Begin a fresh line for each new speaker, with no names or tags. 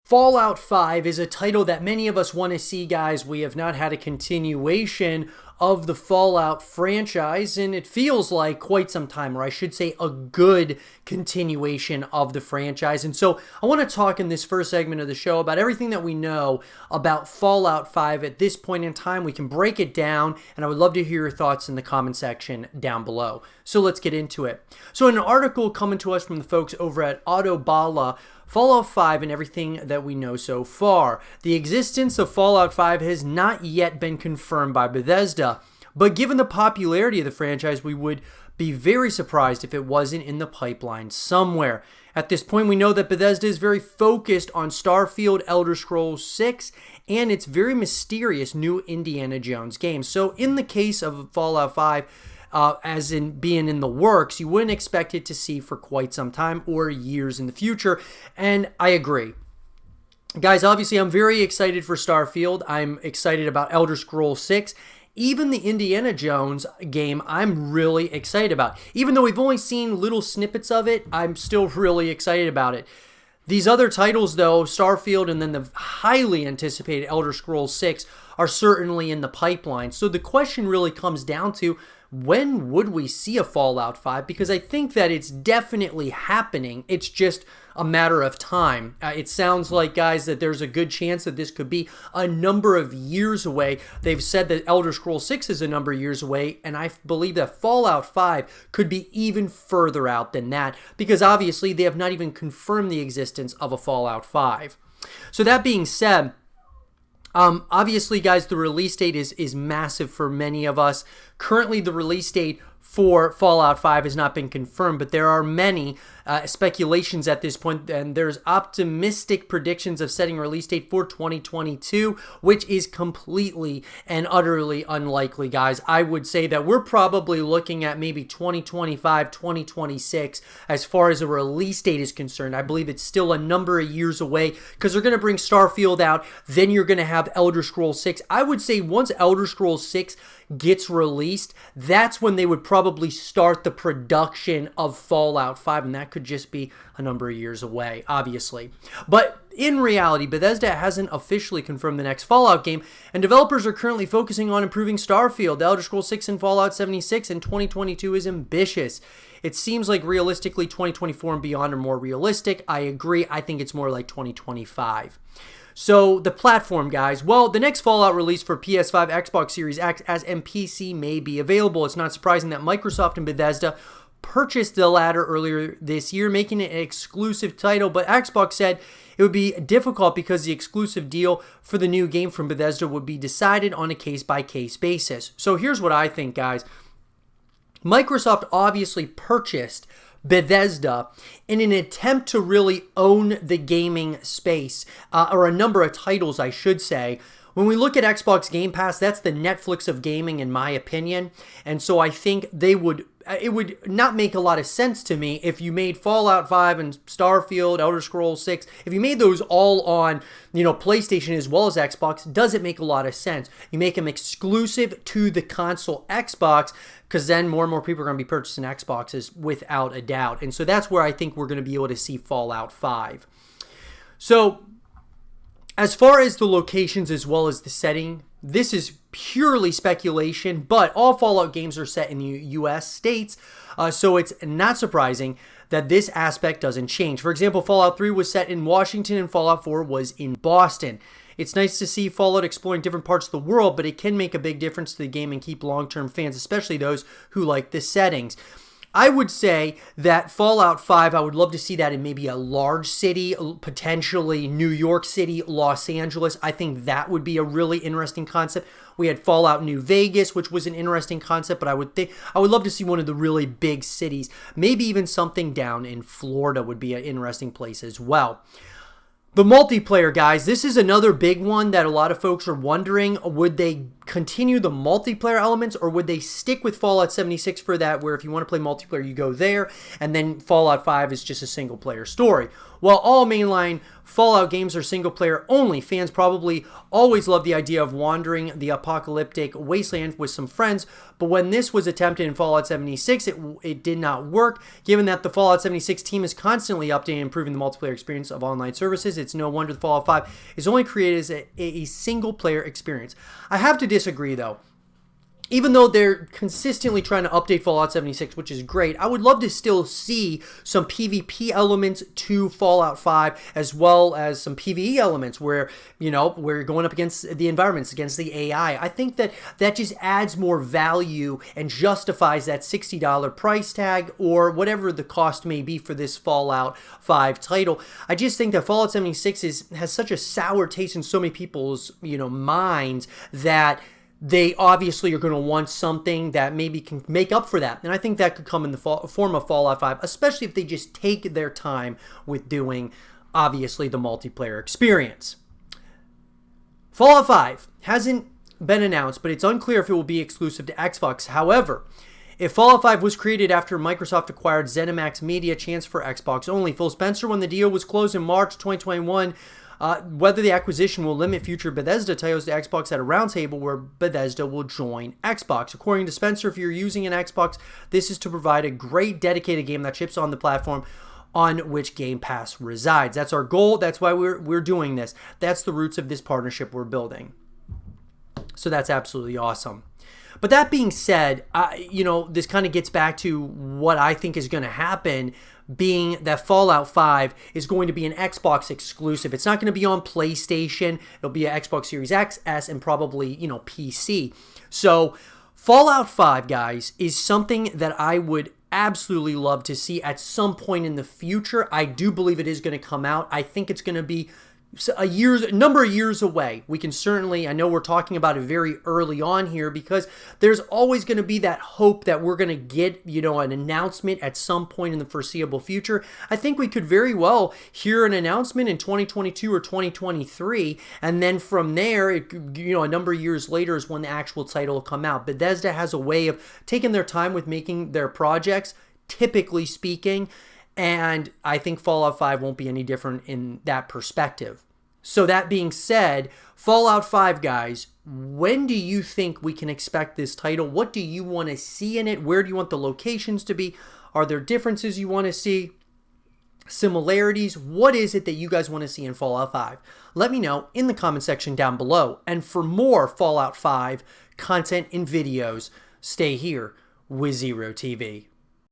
Fallout 5 is a title that many of us want to see, guys. We have not had a continuation of the Fallout franchise, and it feels like quite some time, or I should say a good continuation of the franchise. And so I want to talk in this first segment of the show about everything that we know about Fallout 5 at this point in time. We can break it down, and I would love to hear your thoughts in the comment section down below. So let's get into it. So in an article coming to us from the folks over at Autobala, Fallout 5 and everything that we know so far. The existence of Fallout 5 has not yet been confirmed by Bethesda, but given the popularity of the franchise, we would be very surprised if it wasn't in the pipeline somewhere. At this point, we know that Bethesda is very focused on Starfield, Elder Scrolls 6, and its very mysterious new Indiana Jones game. So in the case of Fallout 5, as in being in the works, you wouldn't expect it to see for quite some time or years in the future, and I agree. Guys, obviously I'm very excited for Starfield. I'm excited about Elder Scrolls 6. Even the Indiana Jones game, I'm really excited about. Even though we've only seen little snippets of it, I'm still really excited about it. These other titles, though, Starfield and then the highly anticipated Elder Scrolls 6, are certainly in the pipeline. So the question really comes down to, when would we see a Fallout 5? Because I think that it's definitely happening. It's just a matter of time. It sounds like, guys, that there's a good chance that this could be a number of years away. They've said that Elder Scrolls 6 is a number of years away, and I believe that Fallout 5 could be even further out than that, because obviously they have not even confirmed the existence of a Fallout 5. So that being said, obviously, guys, the release date is massive for many of us. Currently, the release date for Fallout 5 has not been confirmed, but there are many speculations at this point, and there's optimistic predictions of setting a release date for 2022, which is completely and utterly unlikely, guys. I would say that we're probably looking at maybe 2025, 2026 as far as a release date is concerned. I believe it's still a number of years away because they're going to bring Starfield out, then you're going to have Elder Scrolls 6. I would say once Elder Scrolls 6 gets released, that's when they would probably start the production of Fallout 5, and that could just be a number of years away, obviously. But in reality, Bethesda hasn't officially confirmed the next Fallout game, and developers are currently focusing on improving Starfield, Elder Scrolls 6, and Fallout 76, and 2022 is ambitious. It seems like realistically 2024 and beyond are more realistic. I agree. I think it's more like 2025. So the platform, guys, well, the next Fallout release for PS5, Xbox Series X, and PC may be available. It's not surprising that Microsoft and Bethesda purchased the latter earlier this year, making it an exclusive title, but Xbox said it would be difficult because the exclusive deal for the new game from Bethesda would be decided on a case-by-case basis. So here's what I think, guys. Microsoft obviously purchased Bethesda in an attempt to really own the gaming space, or a number of titles, I should say. When we look at Xbox Game Pass, that's the Netflix of gaming, in my opinion. And so I think it would not make a lot of sense to me if you made Fallout 5 and Starfield, Elder Scrolls 6, if you made those all on, PlayStation as well as Xbox, doesn't make a lot of sense. You make them exclusive to the console Xbox, because then more and more people are going to be purchasing Xboxes without a doubt. And so that's where I think we're going to be able to see Fallout 5. So as far as the locations as well as the setting, this is purely speculation, but all Fallout games are set in the U.S. states, so it's not surprising that this aspect doesn't change. For example, Fallout 3 was set in Washington and Fallout 4 was in Boston. It's nice to see Fallout exploring different parts of the world, but it can make a big difference to the game and keep long-term fans, especially those who like the settings. I would say that Fallout 5, I would love to see that in maybe a large city, potentially New York City, Los Angeles. I think that would be a really interesting concept. We had Fallout New Vegas, which was an interesting concept, but I would love to see one of the really big cities. Maybe even something down in Florida would be an interesting place as well. The multiplayer, guys, this is another big one that a lot of folks are wondering, would they continue the multiplayer elements, or would they stick with Fallout 76 for that, where if you want to play multiplayer, you go there, and then Fallout 5 is just a single-player story? While all mainline Fallout games are single-player only, fans probably always love the idea of wandering the apocalyptic wasteland with some friends, but when this was attempted in Fallout 76, it did not work. Given that the Fallout 76 team is constantly updating and improving the multiplayer experience of online services, it's no wonder the Fallout 5 is only created as a single-player experience. I have to disagree, though. Even though they're consistently trying to update Fallout 76, which is great, I would love to still see some PvP elements to Fallout 5, as well as some PvE elements where, you know, where you're going up against the environments, against the AI. I think that just adds more value and justifies that $60 price tag, or whatever the cost may be for this Fallout 5 title. I just think that Fallout 76 has such a sour taste in so many people's, you know, minds, that they obviously are going to want something that maybe can make up for that. And I think that could come in the form of Fallout 5, especially if they just take their time with doing, obviously, the multiplayer experience. Fallout 5 hasn't been announced, but it's unclear if it will be exclusive to Xbox. However, if Fallout 5 was created after Microsoft acquired ZeniMax Media, chance for Xbox only. Phil Spencer, when the deal was closed in March 2021, whether the acquisition will limit future Bethesda titles to Xbox at a roundtable where Bethesda will join Xbox. According to Spencer, if you're using an Xbox, this is to provide a great dedicated game that ships on the platform on which Game Pass resides. That's our goal. That's why we're doing this. That's the roots of this partnership we're building. So that's absolutely awesome. But that being said, you know, this kind of gets back to what I think is going to happen, being that Fallout 5 is going to be an Xbox exclusive. It's not going to be on PlayStation. It'll be an Xbox Series X, S, and probably, you know, PC. So Fallout 5, guys, is something that I would absolutely love to see at some point in the future. I do believe it is going to come out. I think it's going to be a number of years away. We can certainly, I know we're talking about it very early on here, because there's always going to be that hope that we're going to get, you know, an announcement at some point in the foreseeable future. I think we could very well hear an announcement in 2022 or 2023, and then from there, you know, a number of years later is when the actual title will come out. Bethesda has a way of taking their time with making their projects, typically speaking, and I think Fallout 5 won't be any different in that perspective. So that being said, Fallout 5, guys, when do you think we can expect this title? What do you want to see in it? Where do you want the locations to be? Are there differences you want to see? Similarities? What is it that you guys want to see in Fallout 5? Let me know in the comment section down below. And for more Fallout 5 content and videos, stay here with Zero TV.